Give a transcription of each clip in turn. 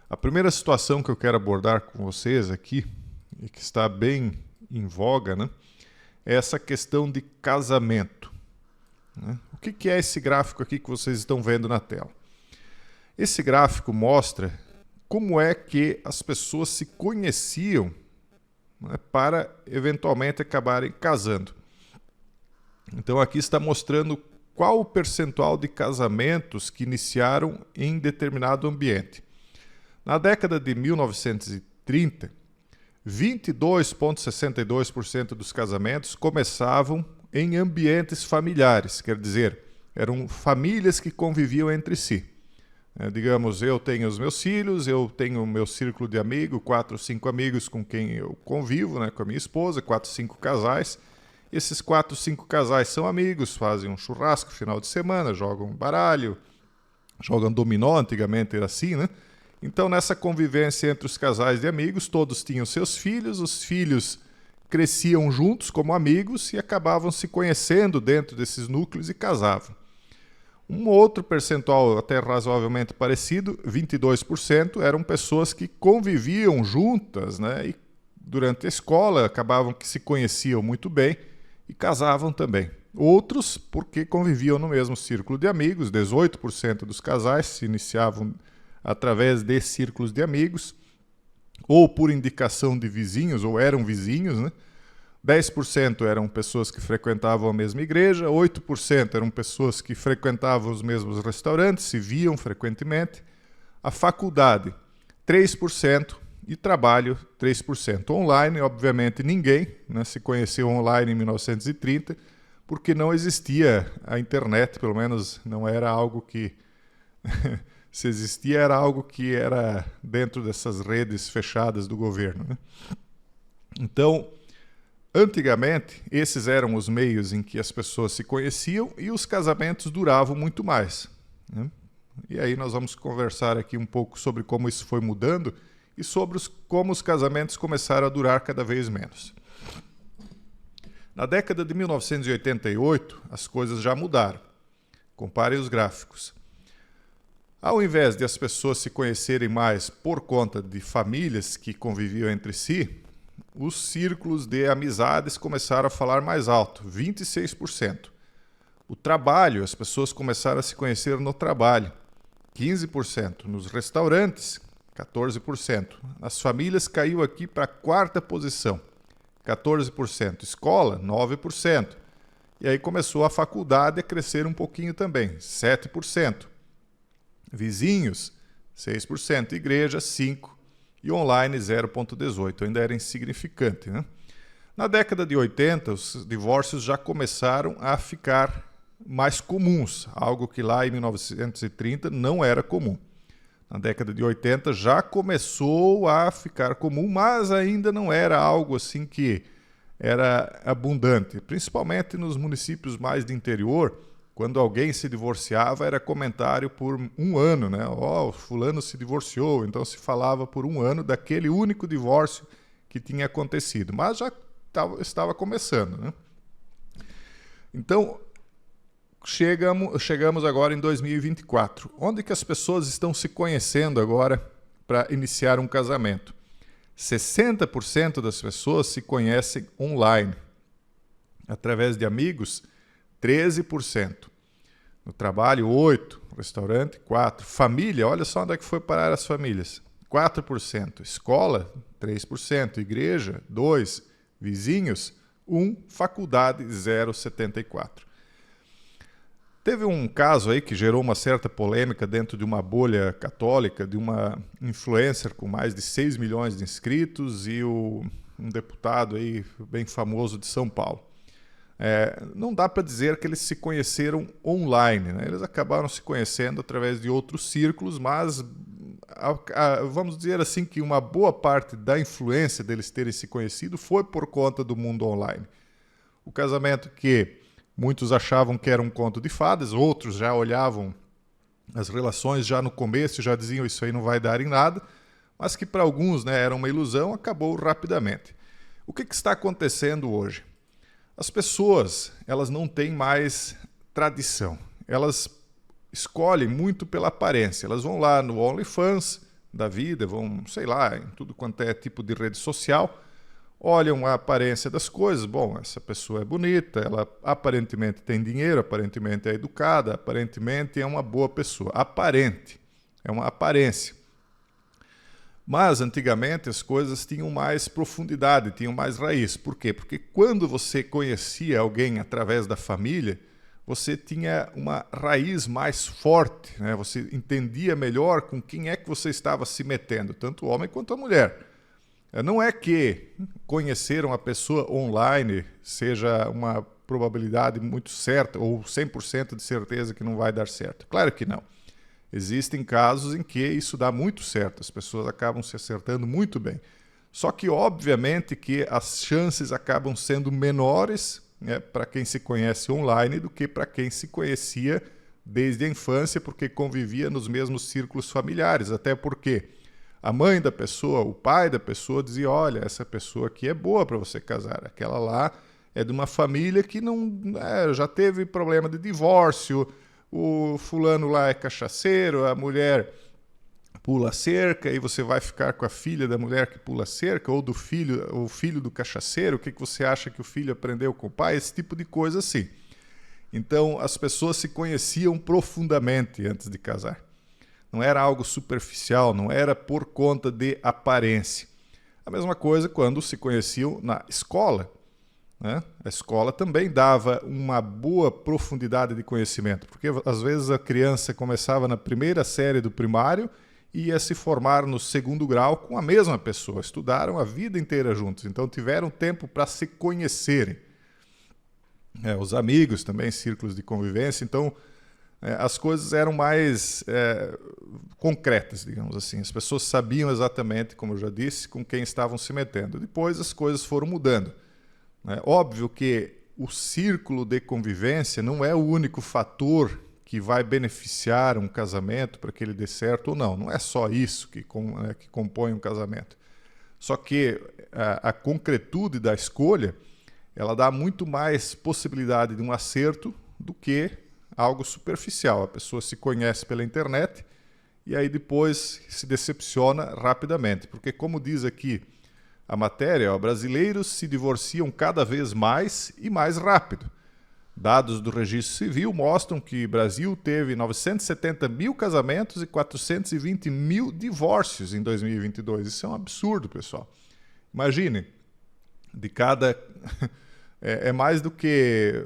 A primeira situação que eu quero abordar com vocês aqui, e que está bem em voga, né, é essa questão de casamento. Né? O que é esse gráfico aqui que vocês estão vendo na tela? Esse gráfico mostra como é que as pessoas se conheciam, né, para eventualmente acabarem casando. Então aqui está mostrando qual o percentual de casamentos que iniciaram em determinado ambiente. Na década de 1930, 22,62% dos casamentos começavam em ambientes familiares, quer dizer, eram famílias que conviviam entre si. Digamos, eu tenho os meus filhos, eu tenho o meu círculo de amigos, 4 ou 5 amigos com quem eu convivo, né, com a minha esposa, 4 ou 5 casais. Esses 4 ou 5 casais são amigos, fazem um churrasco no final de semana, jogam baralho, jogam dominó, antigamente era assim, né? Então, nessa convivência entre os casais de amigos, todos tinham seus filhos, os filhos cresciam juntos como amigos e acabavam se conhecendo dentro desses núcleos e casavam. Um outro percentual até razoavelmente parecido, 22%, eram pessoas que conviviam juntas, né? E durante a escola acabavam que se conheciam muito bem e casavam também. Outros, porque conviviam no mesmo círculo de amigos, 18% dos casais se iniciavam através de círculos de amigos, ou por indicação de vizinhos, ou eram vizinhos, né? 10% eram pessoas que frequentavam a mesma igreja, 8% eram pessoas que frequentavam os mesmos restaurantes, se viam frequentemente, a faculdade, 3%, e trabalho, 3%. Online, obviamente, ninguém, né, se conheceu online em 1930, porque não existia a internet, pelo menos não era algo que... se existia, era algo que era dentro dessas redes fechadas do governo, né? Então, antigamente, esses eram os meios em que as pessoas se conheciam e os casamentos duravam muito mais, né? E aí nós vamos conversar aqui um pouco sobre como isso foi mudando e sobre como os casamentos começaram a durar cada vez menos. Na década de 1988, as coisas já mudaram. Comparem os gráficos. Ao invés de as pessoas se conhecerem mais por conta de famílias que conviviam entre si, os círculos de amizades começaram a falar mais alto, 26%. O trabalho, as pessoas começaram a se conhecer no trabalho, 15%. Nos restaurantes, 14%. As famílias caiu aqui para a quarta posição, 14%. Escola, 9%. E aí começou a faculdade a crescer um pouquinho também, 7%. Vizinhos, 6%. Igreja, 5%. E online, 0,18%. Ainda era insignificante, né? Na década de 80, os divórcios já começaram a ficar mais comuns, algo que lá em 1930 não era comum. Na década de 80 já começou a ficar comum, mas ainda não era algo assim que era abundante. Principalmente nos municípios mais de interior, quando alguém se divorciava, era comentário por um ano, né? Ó, fulano se divorciou, então se falava por um ano daquele único divórcio que tinha acontecido. Mas já estava começando, né? Então, chegamos agora em 2024. Onde que as pessoas estão se conhecendo agora para iniciar um casamento? 60% das pessoas se conhecem online. Através de amigos, 13%. No trabalho, 8%. Restaurante, 4%. Família, olha só onde é que foi parar as famílias. 4%. Escola, 3%. Igreja, 2%. Vizinhos, 1%. Faculdade, 0,74%. Teve um caso aí que gerou uma certa polêmica dentro de uma bolha católica, de uma influencer com mais de 6 milhões de inscritos e um deputado aí bem famoso de São Paulo. Não dá para dizer que eles se conheceram online, né? Eles acabaram se conhecendo através de outros círculos, mas vamos dizer assim que uma boa parte da influência deles terem se conhecido foi por conta do mundo online. O casamento que muitos achavam que era um conto de fadas, outros já olhavam as relações já no começo, já diziam isso aí não vai dar em nada, mas que para alguns, né, era uma ilusão, acabou rapidamente. O que está acontecendo hoje? As pessoas, elas não têm mais tradição. Elas escolhem muito pela aparência. Elas vão lá no OnlyFans, da vida, vão, sei lá, em tudo quanto é tipo de rede social, olham a aparência das coisas. Bom, essa pessoa é bonita, ela aparentemente tem dinheiro, aparentemente é educada, aparentemente é uma boa pessoa. Aparente, é uma aparência. Mas antigamente as coisas tinham mais profundidade, tinham mais raiz. Por quê? Porque quando você conhecia alguém através da família, você tinha uma raiz mais forte, né? Você entendia melhor com quem é que você estava se metendo, tanto o homem quanto a mulher. Não é que conhecer uma pessoa online seja uma probabilidade muito certa ou 100% de certeza que não vai dar certo. Claro que não. Existem casos em que isso dá muito certo, as pessoas acabam se acertando muito bem. Só que, obviamente, que as chances acabam sendo menores, né, para quem se conhece online do que para quem se conhecia desde a infância, porque convivia nos mesmos círculos familiares. Até porque a mãe da pessoa, o pai da pessoa dizia: olha, essa pessoa aqui é boa para você casar, aquela lá é de uma família que não já teve problema de divórcio, o fulano lá é cachaceiro, a mulher pula cerca e você vai ficar com a filha da mulher que pula cerca, ou do filho, o filho do cachaceiro, o que você acha que o filho aprendeu com o pai, esse tipo de coisa assim. Então as pessoas se conheciam profundamente antes de casar. Não era algo superficial, não era por conta de aparência. A mesma coisa quando se conheciam na escola, né? A escola também dava uma boa profundidade de conhecimento, porque às vezes a criança começava na primeira série do primário e ia se formar no segundo grau com a mesma pessoa. Estudaram a vida inteira juntos, então tiveram tempo para se conhecerem. Os amigos também, círculos de convivência, então as coisas eram mais concretas, digamos assim. As pessoas sabiam exatamente, como eu já disse, com quem estavam se metendo. Depois as coisas foram mudando. É óbvio que o círculo de convivência não é o único fator que vai beneficiar um casamento para que ele dê certo ou não. Não é só isso que compõe um casamento. Só que a concretude da escolha, ela dá muito mais possibilidade de um acerto do que algo superficial. A pessoa se conhece pela internet e aí depois se decepciona rapidamente. Porque, como diz aqui a matéria, brasileiros se divorciam cada vez mais e mais rápido. Dados do Registro Civil mostram que o Brasil teve 970 mil casamentos e 420 mil divórcios em 2022. Isso é um absurdo, pessoal. Imagine, de cada... é mais do que,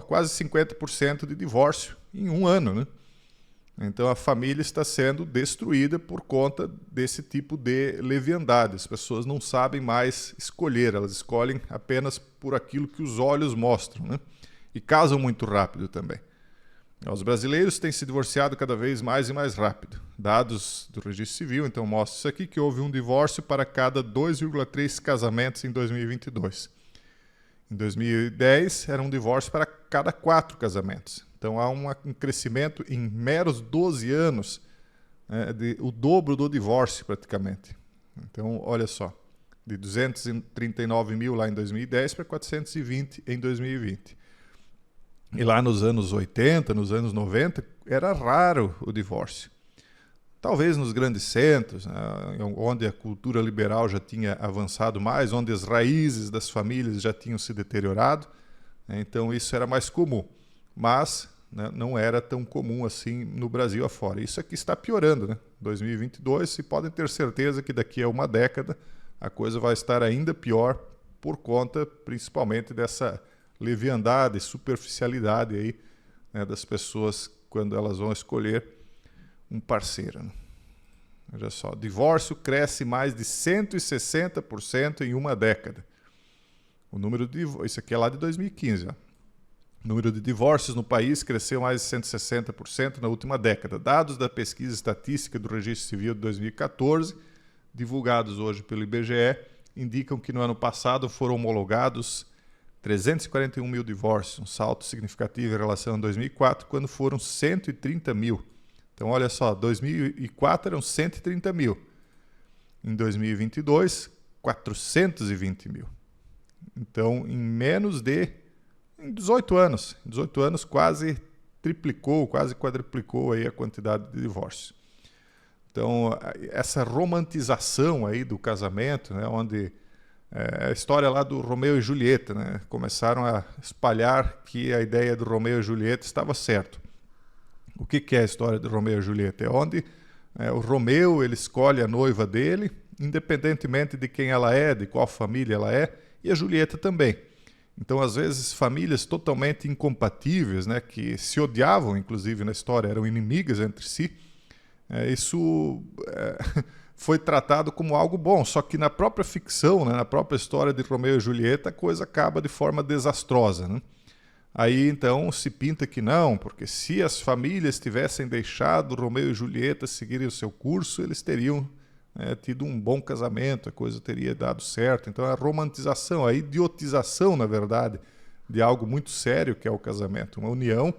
quase 50% de divórcio em um ano, né? Então a família está sendo destruída por conta desse tipo de leviandade. As pessoas não sabem mais escolher, elas escolhem apenas por aquilo que os olhos mostram, né? E casam muito rápido também. Os brasileiros têm se divorciado cada vez mais e mais rápido. Dados do Registro Civil, então, mostram isso aqui, que houve um divórcio para cada 2,3 casamentos em 2022. Em 2010, era um divórcio para cada 4 casamentos. Então, há um crescimento em meros 12 anos, o dobro do divórcio, praticamente. Então, olha só, de 239 mil lá em 2010 para 420 em 2020. E lá nos anos 80, nos anos 90, era raro o divórcio. Talvez nos grandes centros, né, onde a cultura liberal já tinha avançado mais, onde as raízes das famílias já tinham se deteriorado, né, então isso era mais comum. Mas não era tão comum assim no Brasil afora. Isso aqui está piorando, né? 2022, e podem ter certeza que daqui a uma década a coisa vai estar ainda pior por conta, principalmente, dessa leviandade, superficialidade aí, né, das pessoas quando elas vão escolher um parceiro, né? Olha só, divórcio cresce mais de 160% em uma década. O número de isso aqui é lá de 2015, ó. O número de divórcios no país cresceu mais de 160% na última década. Dados da pesquisa estatística do Registro Civil de 2014, divulgados hoje pelo IBGE, indicam que no ano passado foram homologados 341 mil divórcios, um salto significativo em relação a 2004, quando foram 130 mil. Então, olha só, 2004 eram 130 mil. Em 2022, 420 mil. Então, em menos de 18 anos quase triplicou, quase quadruplicou aí a quantidade de divórcios. Então, essa romantização aí do casamento, né, onde a história lá do Romeu e Julieta, né, começaram a espalhar que a ideia do Romeu e Julieta estava certo. O que é a história do Romeu e Julieta? É onde o Romeu ele escolhe a noiva dele, independentemente de quem ela é, de qual família ela é, e a Julieta também. Então, às vezes, famílias totalmente incompatíveis, né, que se odiavam, inclusive na história, eram inimigas entre si, isso foi tratado como algo bom, só que na própria ficção, né, na própria história de Romeu e Julieta, a coisa acaba de forma desastrosa, né? Aí então se pinta que não, porque se as famílias tivessem deixado Romeu e Julieta seguirem o seu curso, eles teriam tido um bom casamento, a coisa teria dado certo. Então a romantização, a idiotização, na verdade, de algo muito sério que é o casamento. Uma união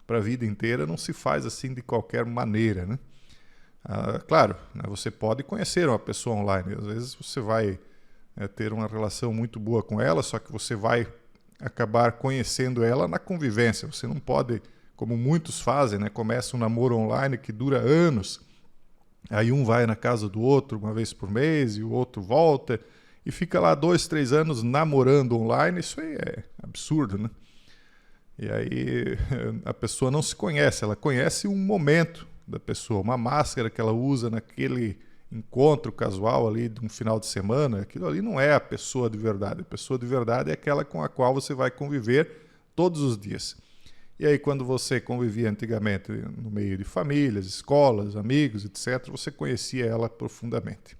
para a vida inteira não se faz assim de qualquer maneira, né? Claro, né, você pode conhecer uma pessoa online, às vezes você vai ter uma relação muito boa com ela, só que você vai acabar conhecendo ela na convivência. Você não pode, como muitos fazem, né, começa um namoro online que dura anos, aí um vai na casa do outro uma vez por mês e o outro volta e fica lá 2, 3 anos namorando online. Isso aí é absurdo, né? E aí a pessoa não se conhece, ela conhece um momento da pessoa, uma máscara que ela usa naquele encontro casual ali de um final de semana. Aquilo ali não é a pessoa de verdade. A pessoa de verdade é aquela com a qual você vai conviver todos os dias. E aí quando você convivia antigamente no meio de famílias, escolas, amigos, etc., você conhecia ela profundamente.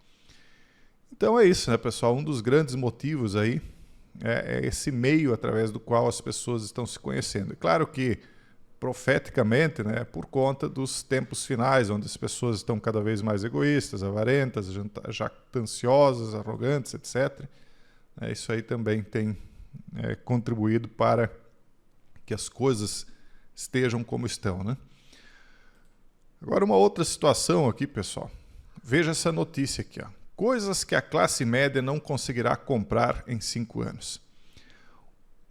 Então é isso, né, pessoal? Um dos grandes motivos aí é esse meio através do qual as pessoas estão se conhecendo. É claro que profeticamente, né, por conta dos tempos finais, onde as pessoas estão cada vez mais egoístas, avarentas, jactanciosas, arrogantes, etc. Isso aí também tem contribuído para que as coisas estejam como estão, né? Agora, uma outra situação aqui, pessoal. Veja essa notícia aqui, ó. Coisas que a classe média não conseguirá comprar em 5 anos.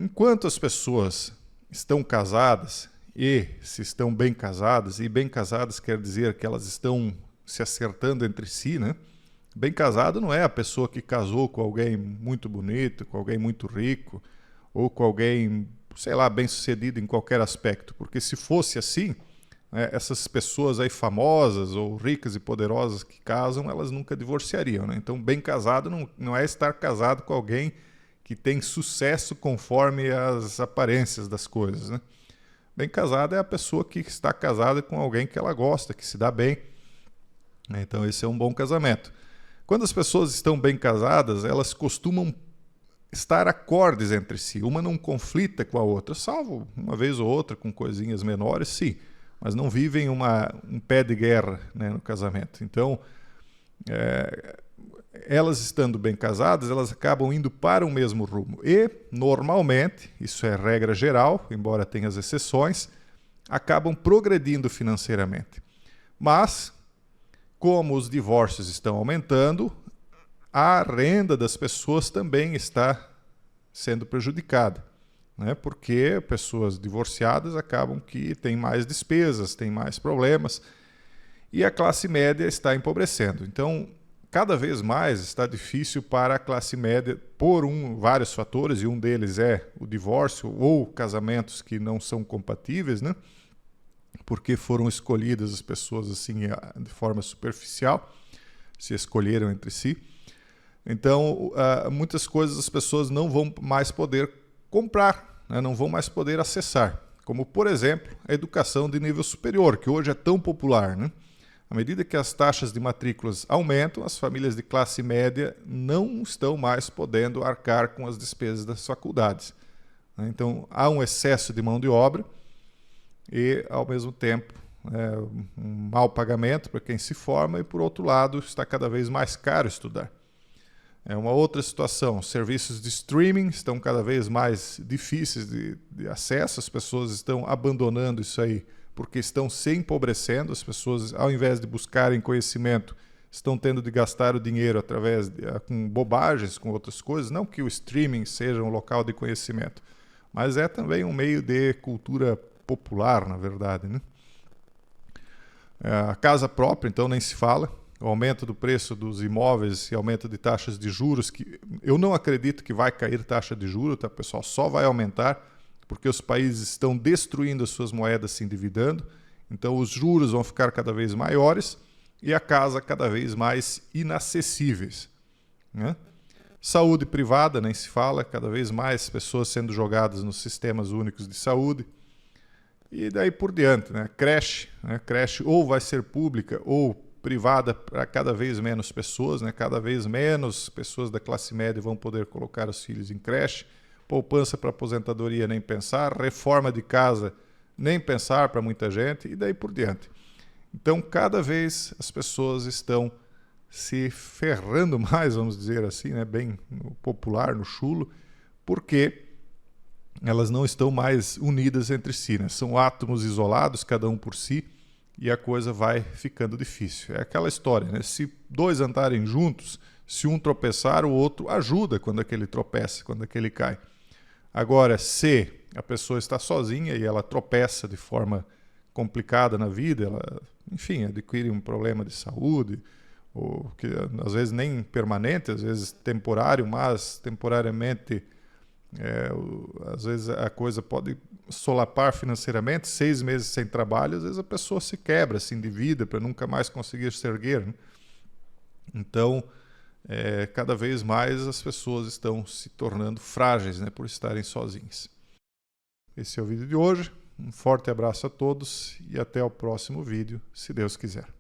Enquanto as pessoas estão casadas, e se estão bem casadas, e bem casadas quer dizer que elas estão se acertando entre si, né? Bem casado não é a pessoa que casou com alguém muito bonito, com alguém muito rico, ou com alguém, sei lá, bem-sucedido em qualquer aspecto. Porque se fosse assim, essas pessoas aí famosas ou ricas e poderosas que casam, elas nunca divorciariam, né? Então, bem casado não é estar casado com alguém que tem sucesso conforme as aparências das coisas, né? Bem casada é a pessoa que está casada com alguém que ela gosta, que se dá bem. Então esse é um bom casamento. Quando as pessoas estão bem casadas, elas costumam estar acordes entre si. Uma não conflita com a outra, salvo uma vez ou outra com coisinhas menores, sim. Mas não vivem um pé de guerra, né, no casamento. Então, elas estando bem casadas, elas acabam indo para o mesmo rumo. E, normalmente, isso é regra geral, embora tenha as exceções, acabam progredindo financeiramente. Mas, como os divórcios estão aumentando, a renda das pessoas também está sendo prejudicada, né? Porque pessoas divorciadas acabam que têm mais despesas, têm mais problemas, e a classe média está empobrecendo. Então, cada vez mais está difícil para a classe média por vários fatores, e um deles é o divórcio ou casamentos que não são compatíveis, né? Porque foram escolhidas as pessoas assim de forma superficial, se escolheram entre si. Então, muitas coisas as pessoas não vão mais poder comprar, né? Não vão mais poder acessar, como, por exemplo, a educação de nível superior, que hoje é tão popular, né? À medida que as taxas de matrículas aumentam, as famílias de classe média não estão mais podendo arcar com as despesas das faculdades. Então, há um excesso de mão de obra e, ao mesmo tempo, um mau pagamento para quem se forma e, por outro lado, está cada vez mais caro estudar. É uma outra situação. Serviços de streaming estão cada vez mais difíceis de acesso, as pessoas estão abandonando isso aí porque estão se empobrecendo. As pessoas, ao invés de buscarem conhecimento, estão tendo de gastar o dinheiro com bobagens, com outras coisas. Não que o streaming seja um local de conhecimento, mas é também um meio de cultura popular, na verdade, né? A casa própria, então, nem se fala. O aumento do preço dos imóveis e aumento de taxas de juros, que eu não acredito que vai cair taxa de juros, tá, pessoal? Só vai aumentar, porque os países estão destruindo as suas moedas se endividando. Então, os juros vão ficar cada vez maiores e a casa cada vez mais inacessíveis, né? Saúde privada, nem se fala, cada vez mais pessoas sendo jogadas nos sistemas únicos de saúde. E daí por diante, né? Creche ou vai ser pública ou privada para cada vez menos pessoas, né? Cada vez menos pessoas da classe média vão poder colocar os filhos em creche. Poupança para aposentadoria, nem pensar. Reforma de casa, nem pensar para muita gente, e daí por diante. Então, cada vez as pessoas estão se ferrando mais, vamos dizer assim, né? Bem no popular, no chulo, porque elas não estão mais unidas entre si, né? São átomos isolados, cada um por si, e a coisa vai ficando difícil. É aquela história, né? Se dois andarem juntos, se um tropeçar, o outro ajuda quando aquele tropeça, quando aquele cai. Agora, se a pessoa está sozinha e ela tropeça de forma complicada na vida, ela, enfim, adquire um problema de saúde, ou que às vezes nem permanente, às vezes temporário, mas temporariamente, às vezes a coisa pode solapar financeiramente, 6 meses sem trabalho, às vezes a pessoa se quebra, se endivida para nunca mais conseguir se erguer, né? Então, cada vez mais as pessoas estão se tornando frágeis, né, por estarem sozinhas. Esse é o vídeo de hoje. Um forte abraço a todos e até o próximo vídeo, se Deus quiser.